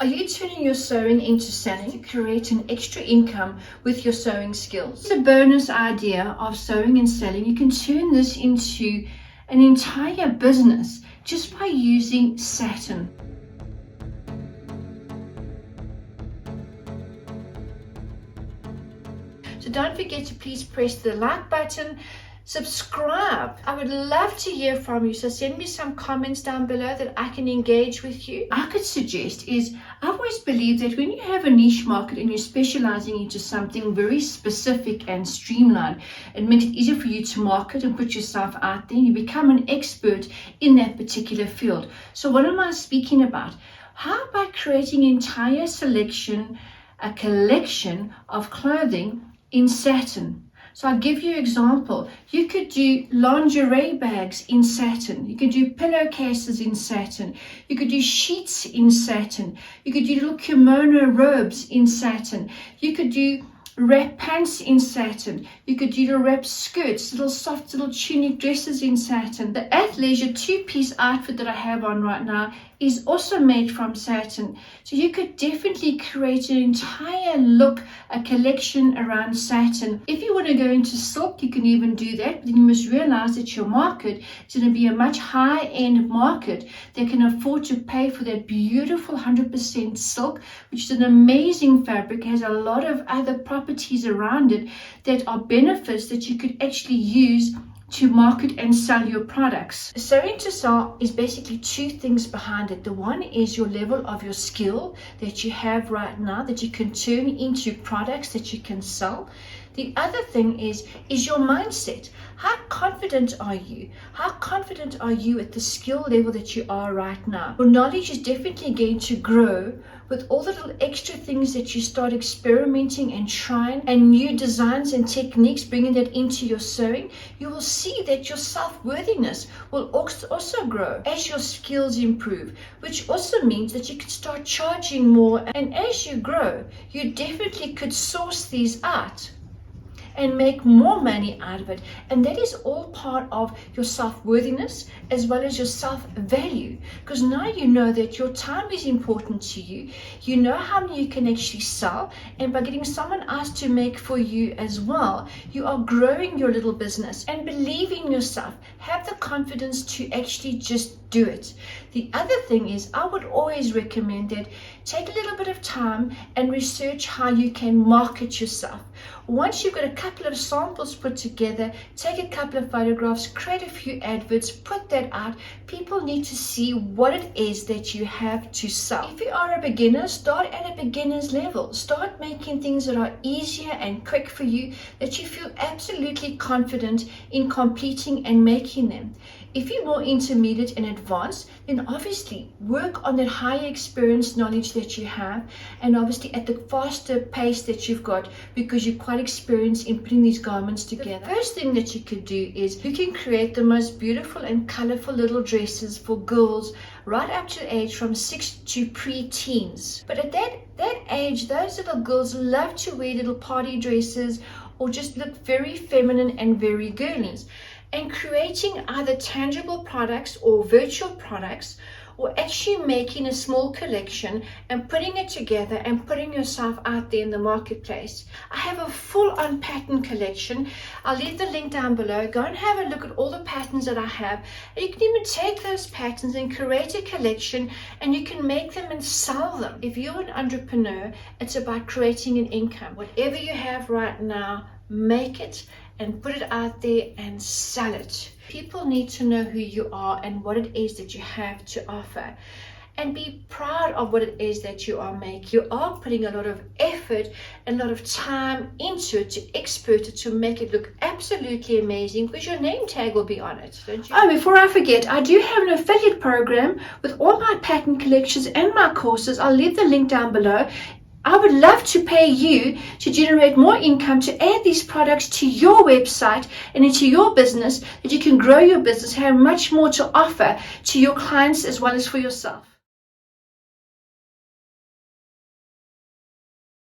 Are you turning your sewing into selling to create an extra income with your sewing skills? It's a bonus idea of sewing and selling. You can turn this into an entire business just by using satin. So don't forget to please press the like button, subscribe. I would love to hear from you, so send me some comments down below that I can engage with you. I could suggest is, I've always believed that when you have a niche market and you're specializing into something very specific and streamlined, it makes it easier for you to market and put yourself out there. You become an expert in that particular field. So what am I speaking about? How about creating an entire selection, a collection of clothing in satin? So I'll give you an example. You could do lingerie bags in satin. You could do pillowcases in satin. You could do sheets in satin. You could do little kimono robes in satin. You could do wrap pants in satin. You could do little wrap skirts, little soft little tunic dresses in satin. The athleisure two-piece outfit that I have on right now is also made from satin. So you could definitely create an entire look, a collection around satin. If you want to go into silk, you can even do that, but then you must realize that your market is going to be a much high-end market that can afford to pay for that beautiful 100% silk, which is an amazing fabric, has a lot of other properties around it that are benefits that you could actually use to market and sell your products. Sewing to sell is basically two things behind it. The one is your level of your skill that you have right now that you can turn into products that you can sell. The other thing is your mindset. How confident are you? How confident are you at the skill level that you are right now? Your knowledge is definitely going to grow with all the little extra things that you start experimenting and trying, and new designs and techniques, bringing that into your sewing. You will see that your self-worthiness will also grow as your skills improve, which also means that you can start charging more. And as you grow, you definitely could source these out and make more money out of it. And that is all part of your self-worthiness as well as your self-value, because now you know that your time is important to you. You know how many you can actually sell, and by getting someone else to make for you as well, you are growing your little business. And believe in yourself. Have the confidence to actually just do it. The other thing is, I would always recommend that take a little bit of time and research how you can market yourself. Once you've got a couple of samples put together, take a couple of photographs, create a few adverts, put that out. People need to see what it is that you have to sell. If you are a beginner, start at a beginner's level. Start making things that are easier and quick for you, that you feel absolutely confident in completing and making them. If you're more intermediate and advanced, then obviously work on that higher experience knowledge that you have, and obviously at the faster pace that you've got, because you're quite experienced in putting these garments together. The first thing that you could do is you can create the most beautiful and colorful little dresses for girls right up to age from 6 to pre-teens. But at that age, those little girls love to wear little party dresses or just look very feminine and very girly. And creating either tangible products or virtual products, or actually making a small collection and putting it together and putting yourself out there in the marketplace. I have a full-on pattern collection. I'll leave the link down below. Go and have a look at all the patterns that I have. And you can even take those patterns and create a collection, and you can make them and sell them. If you're an entrepreneur, it's about creating an income. Whatever you have right now, make it and put it out there and sell it. People need to know who you are and what it is that you have to offer, and be proud of what it is that you are making. You are putting a lot of effort and a lot of time into it to expert it, to make it look absolutely amazing, because your name tag will be on it, don't you? Oh, before I forget, I do have an affiliate program with all my pattern collections and my courses. I'll leave the link down below. I would love to pay you to generate more income, to add these products to your website and into your business, that you can grow your business, have much more to offer to your clients as well as for yourself.